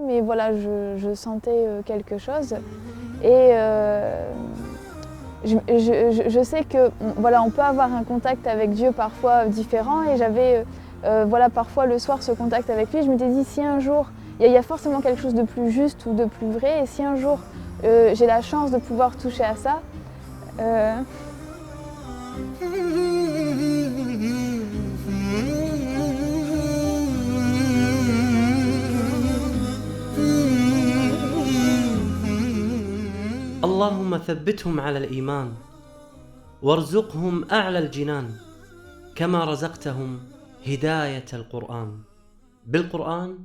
mais voilà, je sentais quelque chose. Et je sais que voilà, on peut avoir un contact avec Dieu parfois différent, et j'avais voilà, parfois le soir ce contact avec lui. Je m'étais dit, si un jour, il y a forcément quelque chose de plus juste ou de plus vrai, et si un jour j'ai la chance de pouvoir toucher à ça, اللهم ثبتهم على الإيمان وارزقهم أعلى الجنان كما رزقتهم هداية القرآن. بالقرآن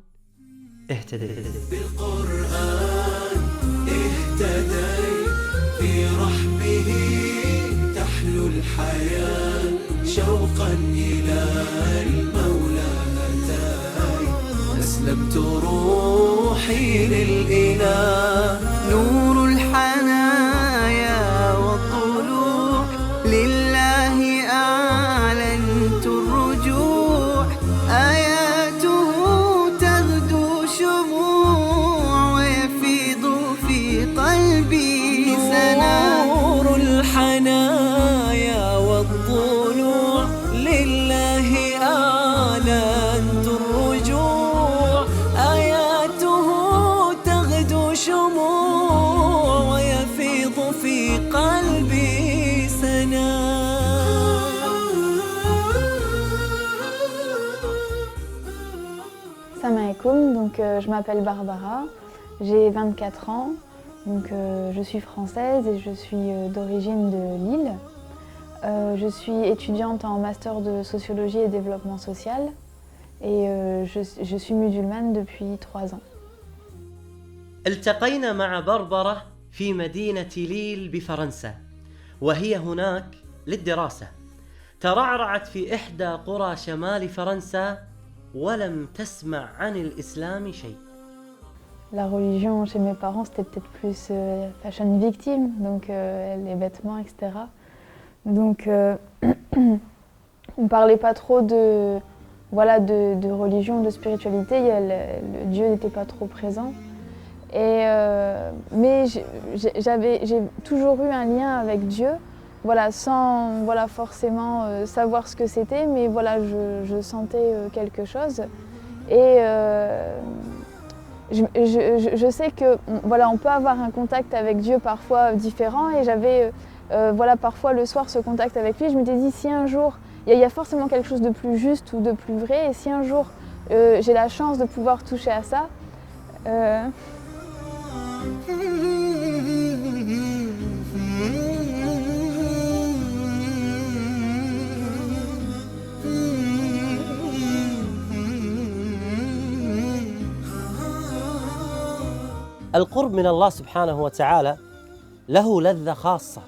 اهتديت. بالقرآن اهتديت، في رحبه تحلو الحياة، شوقا إلى المولى أتاي، أسلمت روحي للإله، نور الحنايا والطلوع، لله أعلنت الرجوع، آياته تغدو شموع، ويفيض في قلبي سنا، نور الحنايا والطلوع، لله أعلنت الرجوع، آياته تغدو شموع، ويفيض في قلبي سنا. Salam alaikum, donc je m'appelle Barbara, j'ai 24 ans, donc je suis française et je suis d'origine de Lille. Je suis étudiante en master de sociologie et développement social, et je suis musulmane depuis 3 ans. التقينا مع بربرة في مدينة ليل بفرنسا، وهي هناك للدراسة. ترعرعت في إحدى قرى شمال فرنسا ولم تسمع عن الإسلام شيء. La religion chez mes parents, c'était peut-être plus fashion victime, donc les vêtements, etc. Donc on ne parlait pas trop de, voilà, de religion, de spiritualité, le Dieu n'était pas trop présent. Et, mais j'ai toujours eu un lien avec Dieu, voilà, sans voilà, forcément savoir ce que c'était, mais voilà, je sentais quelque chose. Et je sais que voilà, on peut avoir un contact avec Dieu parfois différent, et j'avais voilà, parfois le soir ce contact avec lui. Je m'étais dit, si un jour, il y a forcément quelque chose de plus juste ou de plus vrai, et si un jour j'ai la chance de pouvoir toucher à ça, القرب من الله سبحانه وتعالى له لذة خاصة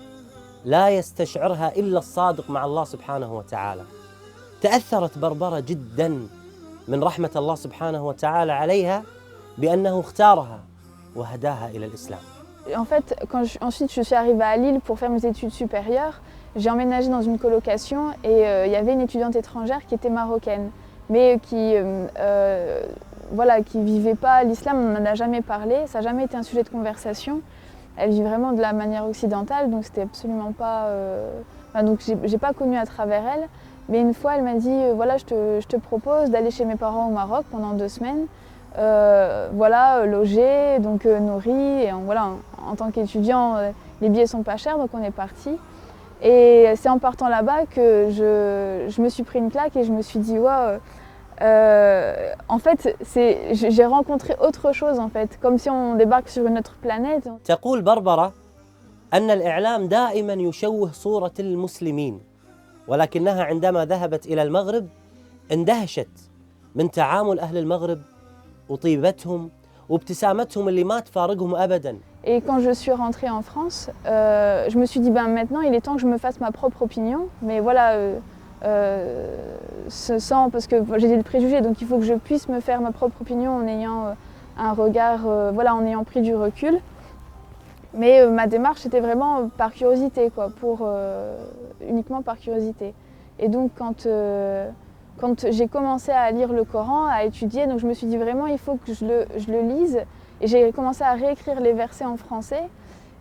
لا يستشعرها إلا الصادق مع الله سبحانه وتعالى. تأثرت بربرة جدا من رحمة الله سبحانه وتعالى عليها بأنه اختارها وهداها إلى الإسلام. En fait, ensuite je suis arrivée à Lille pour faire mes études supérieures, j'ai emménagé dans une colocation, et il y avait une étudiante étrangère qui était marocaine, mais qui voilà, qui vivait pas l'islam, on n'en a jamais parlé, ça n'a jamais été un sujet de conversation. Elle vit vraiment de la manière occidentale, donc c'était absolument pas... donc j'ai pas connu à travers elle, mais une fois elle m'a dit voilà, je te propose d'aller chez mes parents au Maroc pendant 2 semaines, voilà, logé, donc nourri, et voilà, en tant qu'étudiant, les billets sont pas chers, donc on est parti. Et c'est en partant là-bas que je me suis pris une claque, et je me suis dit wow, en fait, j'ai rencontré autre chose, en fait, comme si on débarque sur une autre planète. تقول بربرة أن الإعلام دائما يشوه صورة المسلمين، ولكنها عندما ذهبت إلى المغرب اندهشت من تعامل أهل المغرب وطيبتهم وابتسامتهم اللي ما تفارقهم أبدا. Et quand je suis rentrée en France, je me suis dit maintenant il est temps que je me fasse ma propre opinion, mais voilà, sans, parce que j'ai des préjugés, donc il faut que je puisse me faire ma propre opinion en ayant un regard, voilà, en ayant pris du recul. Mais ma démarche était vraiment par curiosité, quoi, uniquement par curiosité. Et donc quand quand j'ai commencé à lire le Coran, à étudier, donc je me suis dit vraiment il faut que je le lise. Et j'ai commencé à réécrire les versets en français.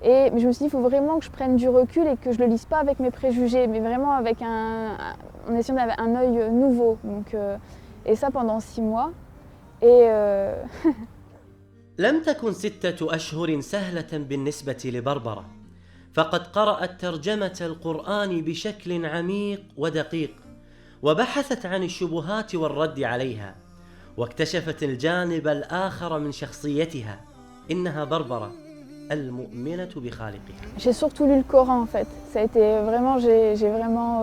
Et je me suis dit il faut vraiment que je prenne du recul et que je le lise pas avec mes préjugés, mais vraiment avec en essayant d'avoir un œil nouveau. Donc, et ça pendant 6 mois. Et لم تكن 6 أشهر سهلة بالنسبة لبربرة، فقد قرأت ترجمة القرآن بشكل عميق ودقيق، وبحثت عن الشبهات والرد عليها، واكتشفت الجانب الآخر من شخصيتها. إنها بربرة المؤمنة بخالقها. J'ai surtout lu le Coran en fait. Ça a été vraiment, j'ai vraiment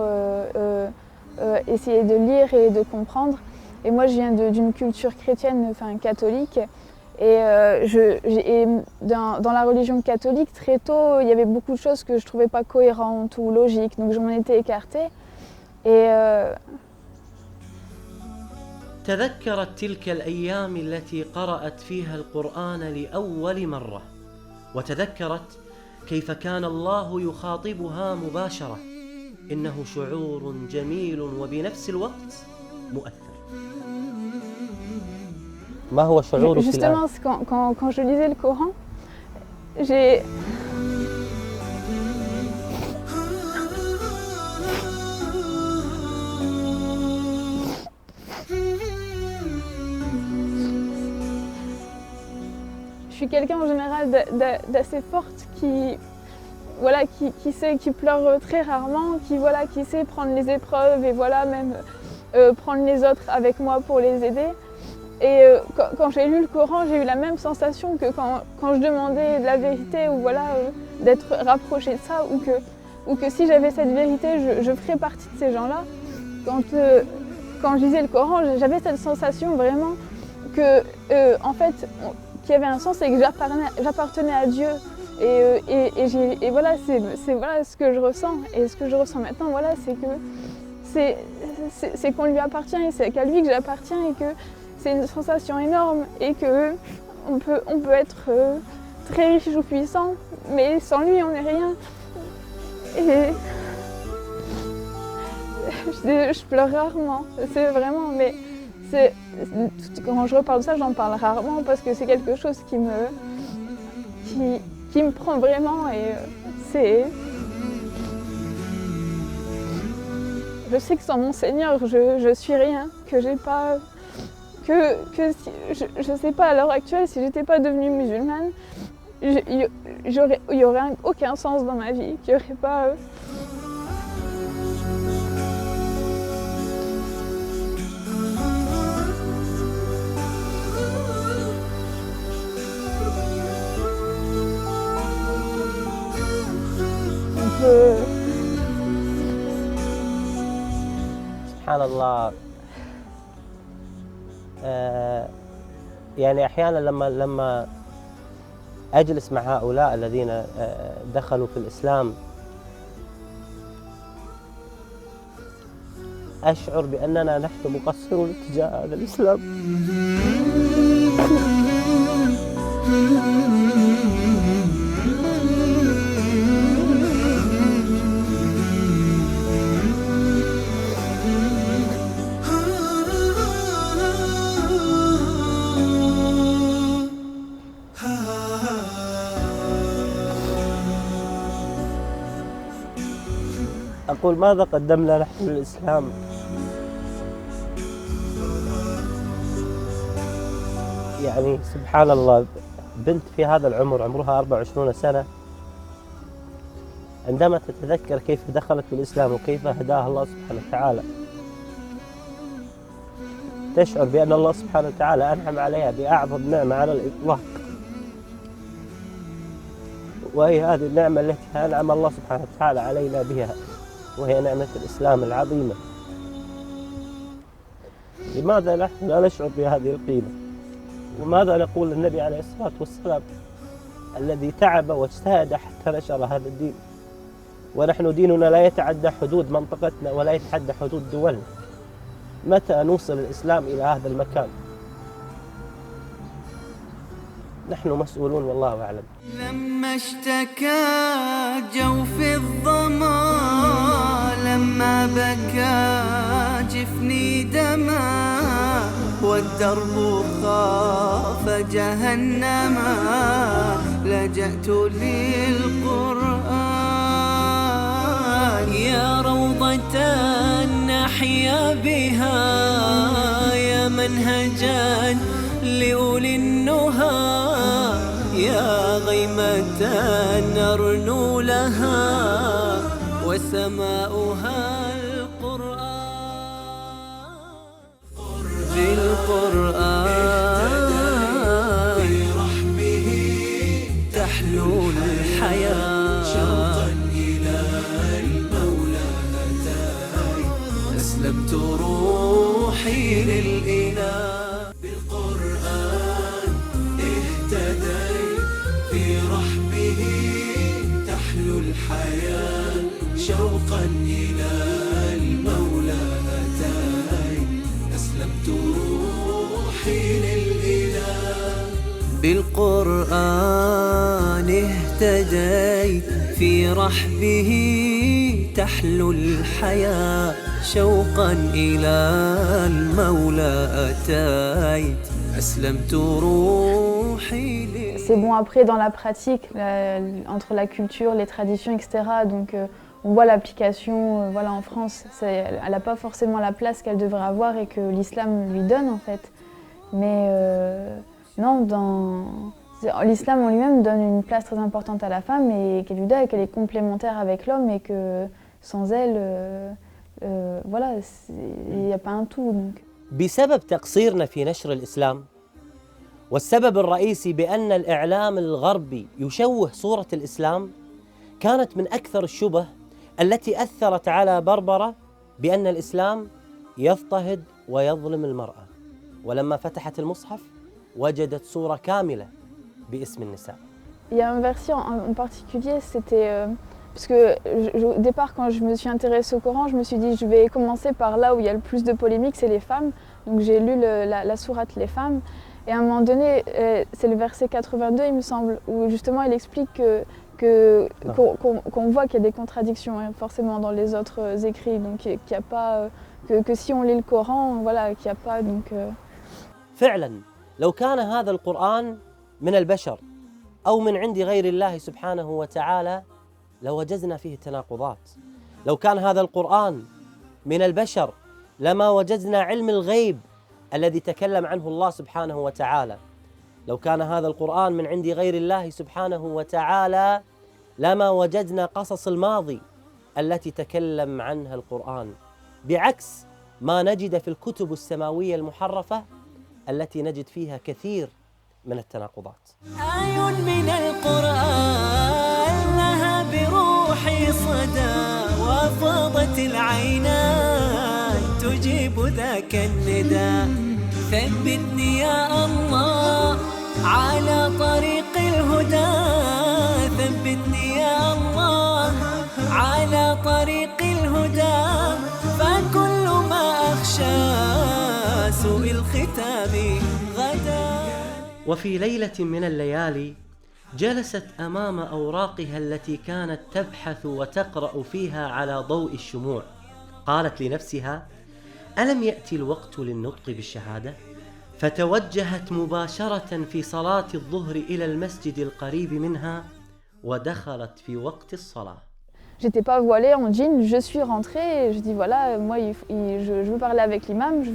essayé de lire et de comprendre. Et moi je viens d'une culture chrétienne, enfin catholique. Et, dans la religion catholique, très tôt, il y avait beaucoup de choses que je ne trouvais pas cohérentes ou logiques, donc je m'en étais écartée. Et تذكرت تلك الأيام التي قرأت فيها القرآن لأول مرة، وتذكرت كيف كان الله يخاطبها مباشرة. إنه شعور جميل وبنفس الوقت مؤثر. ما هو شعورك justement, quand je lisais le Coran, j'ai... Je suis quelqu'un en général d'assez forte qui pleure très rarement, qui sait prendre les épreuves et même prendre les autres avec moi pour les aider. Et quand j'ai lu le Coran, j'ai eu la même sensation que quand je demandais de la vérité ou d'être rapprochée de ça, ou que si j'avais cette vérité, je ferais partie de ces gens-là. Quand je lisais le Coran, j'avais cette sensation vraiment que en fait, qu'il y avait un sens et que j'appartenais à Dieu. Et voilà, c'est voilà ce que je ressens. Et ce que je ressens maintenant, c'est que c'est qu'on lui appartient et c'est qu'à lui que j'appartiens et que c'est une sensation énorme et que on peut être très riche ou puissant, mais sans lui on n'est rien. Et je pleure rarement, c'est vraiment, mais quand je reparle de ça, j'en parle rarement parce que c'est quelque chose qui me prend vraiment et c'est... Je sais que sans mon Seigneur, je suis rien, que j'ai pas... je sais pas à l'heure actuelle, si j'étais pas devenue musulmane, il y aurait aucun sens dans ma vie, qu'il y aurait pas... سبحان الله. يعني أحيانا لما أجلس مع هؤلاء الذين دخلوا في الإسلام أشعر بأننا نحن مقصرون تجاه هذا الإسلام. أقول ماذا قدمنا نحن للإسلام؟ يعني سبحان الله، بنت في هذا العمر عمرها 24 سنة عندما تتذكر كيف دخلت في الإسلام وكيف هداها الله سبحانه وتعالى تشعر بأن الله سبحانه وتعالى أنعم عليها بأعظم نعمة على الإطلاق، وهي هذه النعمة التي أنعم الله سبحانه وتعالى علينا بها، وهي نعمة الإسلام العظيمة. لماذا نحن لا نشعر بهذه القيمة؟ وماذا نقول للنبي عليه الصلاة والسلام الذي تعب واجتهد حتى نشر هذا الدين، ونحن ديننا لا يتعدى حدود منطقتنا ولا يتعدى حدود دولنا. متى نوصل الإسلام إلى هذا المكان؟ نحن مسؤولون والله أعلم. لما اشتكى جوف الظما، لما بكى جف يفني دما والدرب خاف جهنما لجأت للقرآن يا روضة نحيا بها يا منهجا لأولي النهى يا غيمة نرنو لها وسماؤها القرآن بالقرآن برحمه تحلو الحياة شوقا إلى المولى أتاي أسلمت روحي للإله بالقرآن اهتديت في رحمه تحلو الحياة شوقا إلى المولى أتاي أسلمت روحي للإله بالقرآن اهتديت في رحبه تحلو الحياة شوقا إلى المولى أتيت أسلمت روحي لله. C'est bon, après dans la pratique, entre la culture, les traditions, etc. Donc on voit l'application voilà, en France, elle n'a pas forcément la place qu'elle devrait avoir et que l'islam lui donne en fait. Mais non, l'islam en lui-même donne une place très importante à la femme et qu'elle lui donne et qu'elle est complémentaire avec l'homme et que sans elle, voilà, il n'y a pas un tout. Donc. بسبب تقصيرنا في نشر الإسلام والسبب الرئيسي بأن الإعلام الغربي يشوه صورة الإسلام كانت من أكثر الشبه التي أثرت على بربرة بأن الإسلام يضطهد ويظلم المرأة ولما فتحت المصحف وجدت صورة كاملة باسم النساء. Il y a un verset en particulier, c'était parce que au départ quand je me suis intéressée au Coran, je me suis dit je vais commencer par là où il y a le plus de polémiques, c'est les femmes. Donc j'ai lu la sourate Les femmes et à un moment donné, c'est le verset 82 il me semble, où justement il explique qu'on voit qu'il y a des contradictions hein, forcément dans les autres écrits, donc qu'il n'y a pas que si on lit le Coran, voilà, qu'il n'y a pas donc. فعلا لو كان هذا القرآن من البشر أو من عند غير الله سبحانه وتعالى لوجدنا فيه تناقضات. لو كان هذا القرآن من البشر لما وجدنا علم الغيب الذي تكلم عنه الله سبحانه وتعالى. لو كان هذا القرآن من عند غير الله سبحانه وتعالى لما وجدنا قصص الماضي التي تكلم عنها القرآن، بعكس ما نجد في الكتب السماوية المحرفة التي نجد فيها كثير من التناقضات. آي من القرآن لها بروحي صدى وفاضت العينان تجيب ذاك النداء ثبتني يا الله على طريق الهدى ثبتني يا الله على طريق الهدى فكل ما أخشى سوء الختام غدا. وفي ليلة من الليالي جلست أمام أوراقها التي كانت تبحث وتقرأ فيها على ضوء الشموع، قالت لنفسها: ألم يأتي الوقت للنطق بالشهادة؟ فتوجهت مباشرة في صلاة الظهر إلى المسجد القريب منها ودخلت في وقت الصلاة. J'étais pas voilée en jean, je suis rentrée et je dis voilà, moi je veux parler avec l'imam, je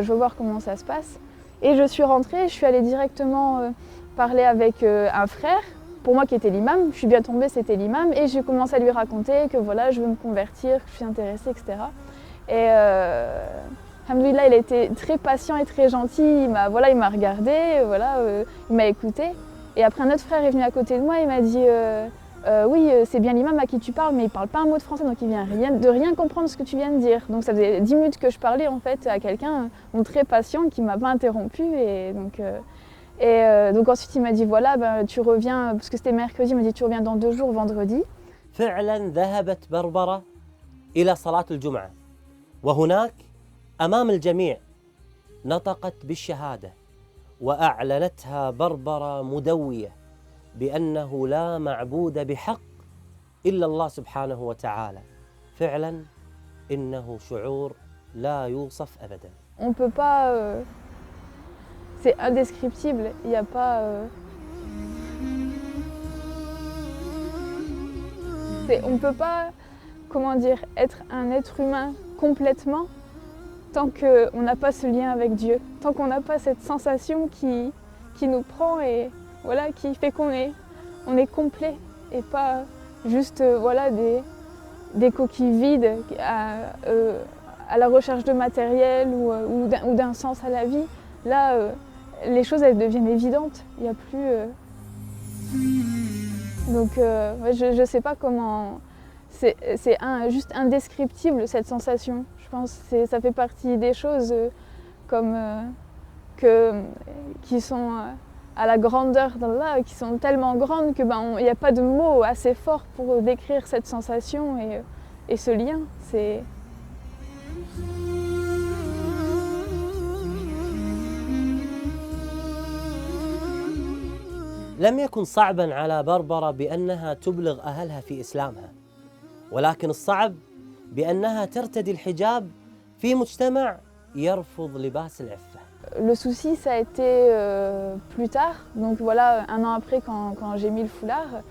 veux voir comment ça se passe. Et je suis rentrée, je suis allée directement parler avec un frère, pour moi qui était l'imam, je suis bien tombée, c'était l'imam, et j'ai commencé à lui raconter que voilà, je veux me convertir, que je suis intéressée, etc. Et alhamdoulilah, il a été très patient et très gentil, il m'a regardé, il m'a écouté. Et après un autre frère est venu à côté de moi, il m'a dit oui, c'est bien l'imam à qui tu parles, mais il ne parle pas un mot de français, donc il vient de rien comprendre ce que tu viens de dire. Donc ça faisait 10 minutes que je parlais en fait à quelqu'un très patient qui ne m'a pas interrompu. Et donc ensuite il m'a dit voilà, ben, tu reviens, parce que c'était mercredi, il m'a dit tu reviens dans 2 jours, vendredi. فعلا ذهبت بربرة إلى صلاة الجمعة وهناك أمام الجميع نطقت بالشهادة وأعلنتها بربرة مدوية بأنه لا معبود بحق إلا الله سبحانه وتعالى. فعلا إنه شعور لا يوصف أبداً. On peut pas, c'est indescriptible, il n'y a pas... on ne peut pas, comment dire, être un être humain complètement tant qu'on n'a pas ce lien avec Dieu, tant qu'on n'a pas cette sensation qui nous prend et voilà, qui fait qu'on est complet et pas juste voilà, des coquilles vides à la recherche de matériel ou d'un sens à la vie. Là, les choses elles deviennent évidentes, il n'y a plus... Donc je ne sais pas comment... C'est juste indescriptible cette sensation. Je pense que ça fait partie des choses comme, qui sont à la grandeur d'Allah, qui sont tellement grandes qu'il n'y a pas de mots assez forts pour décrire cette sensation et ce lien. لم يكن صعباً على بربرة بأنها تبلغ أهلها في إسلامها، ولكن الصعب بأنها ترتدي الحجاب في مجتمع يرفض لباس العفة. Le souci, ça a été plus tard, donc voilà, un an après quand j'ai mis le foulard,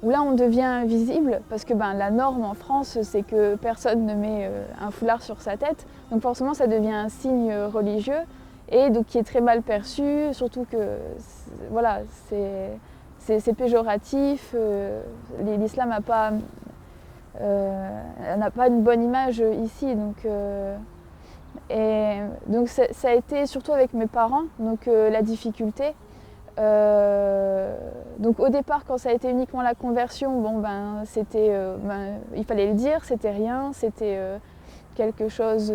où là on devient visible, parce que la norme en France, c'est que personne ne met un foulard sur sa tête, donc forcément ça devient un signe religieux, et donc qui est très mal perçu, surtout que voilà, c'est péjoratif, l'islam n'a pas une bonne image ici, et donc ça a été surtout avec mes parents, donc la difficulté. Donc au départ, quand ça a été uniquement la conversion, c'était, il fallait le dire, c'était rien, c'était quelque chose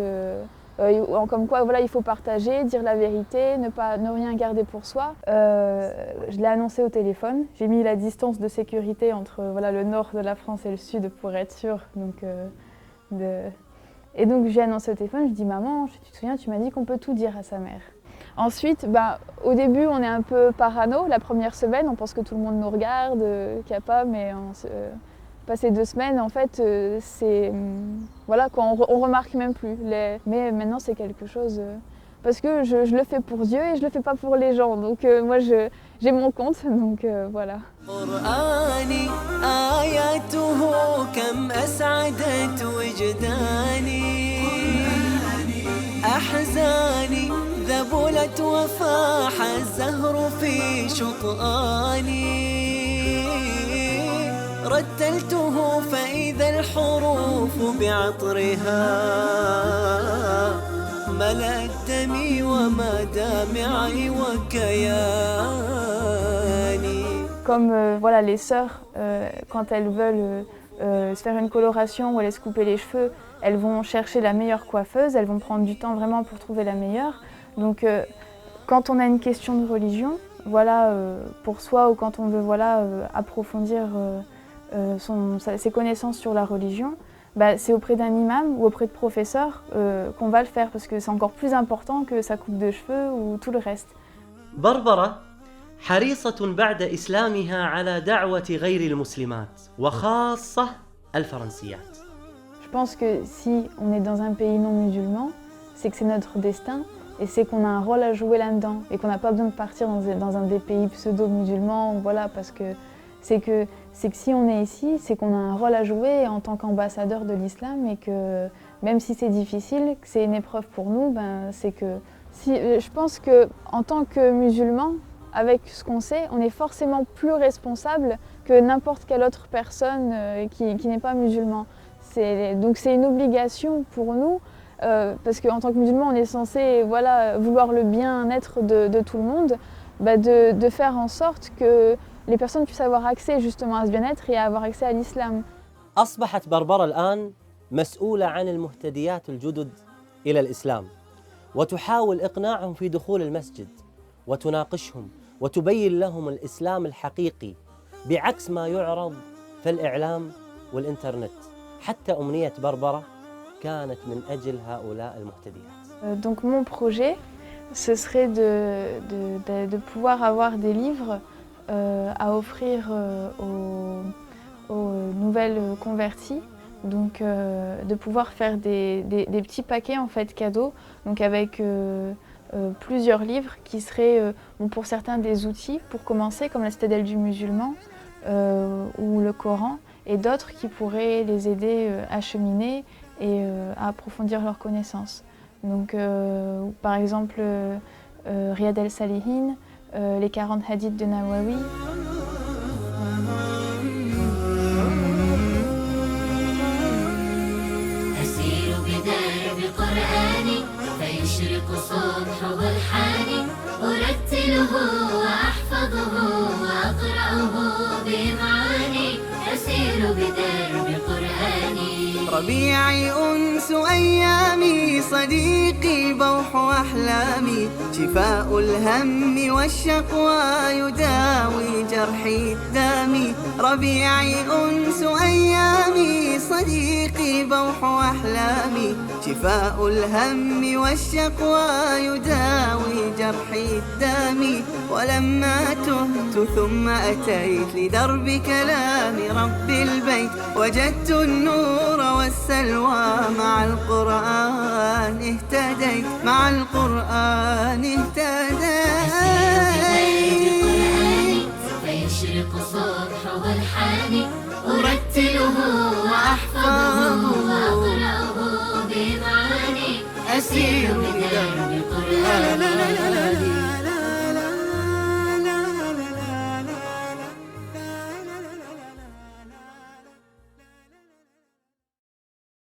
comme quoi voilà, il faut partager, dire la vérité, ne rien garder pour soi. Je l'ai annoncé au téléphone, j'ai mis la distance de sécurité entre voilà, le nord de la France et le sud pour être sûre. Et donc j'ai annoncé au téléphone, je dis maman, tu te souviens, tu m'as dit qu'on peut tout dire à sa mère. Ensuite, au début on est un peu parano, la première semaine, on pense que tout le monde nous regarde, qu'il n'y a pas, mais passé 2 semaines, en fait, voilà, on remarque même plus. Mais maintenant c'est quelque chose, parce que je le fais pour Dieu et je le fais pas pour les gens, donc moi j'ai mon compte, donc voilà. ذبلت وفاح الزهر في شطآني رتلته فإذا الحروف بعطرها ملأت دمي ومدامعي وكياني. Comme voilà, les sœurs, quand elles veulent se faire une coloration ou aller se couper les cheveux, elles vont chercher la meilleure coiffeuse, elles vont prendre du temps vraiment pour trouver la meilleure. Donc quand on a une question de religion, voilà, pour soi, ou quand on veut voilà, approfondir ses connaissances sur la religion, c'est auprès d'un imam ou auprès de professeurs qu'on va le faire, parce que c'est encore plus important que sa coupe de cheveux ou tout le reste. بربرة حريصة بعد إسلامها على دعوة غير المسلمات وخاصة الفرنسيات. Je pense que si on est dans un pays non musulman, c'est que c'est notre destin et c'est qu'on a un rôle à jouer là-dedans et qu'on n'a pas besoin de partir dans un des pays pseudo-musulmans, voilà, parce que c'est que si on est ici, c'est qu'on a un rôle à jouer en tant qu'ambassadeur de l'islam, et que même si c'est difficile, que c'est une épreuve pour nous, c'est que je pense qu'en tant que musulman, avec ce qu'on sait, on est forcément plus responsable que n'importe quelle autre personne qui n'est pas musulman. Donc c'est une obligation pour nous, parce qu'en tant que musulman, on est censé voilà, vouloir le bien-être de tout le monde, de faire en sorte que les personnes puissent avoir accès justement à ce bien-être et à avoir accès à l'islam. أصبحت بربرة الآن مسؤولة عن المهتديات الجدد إلى الإسلام، وتحاول إقناعهم في دخول المسجد، وتناقشهم وتبين لهم الإسلام الحقيقي بعكس ما يعرض في الإعلام والإنترنت. حتى أمنية بربرة كانت من أجل هؤلاء المهتديات. Donc mon projet, ce serait de pouvoir avoir des livres à offrir aux nouvelles converties, Donc de pouvoir faire des petits paquets en fait cadeaux, donc avec plusieurs livres qui seraient pour certains des outils pour commencer, comme la Citadelle du musulman ou le Coran, et d'autres qui pourraient les aider à cheminer et à approfondir leurs connaissances. Donc par exemple Riyad el-Salihin, les 40 hadiths de Nawawi. فيشرق صبح برحاني أرتله وأحفظه وأقرأه بمعاني أسير بدرب قرآني. ربيعي أنس أيامي صديقي بوح أحلامي شفاء الهم والشقوى يداوي جرحي الدامي. ربيعي أنس أيامي صديقي بوح أحلامي شفاء الهم والشقوى يداوي جرحي الدامي. ولما تهت ثم أتيت لدرب كلام رب البيت وجدت النور والسلوى مع القرآن اهتديت مع القرآن اهتديت. فيشرق صبح والحاني أرتله وأحفظه وأقرأه بمعاني أسير بدرب قرآني.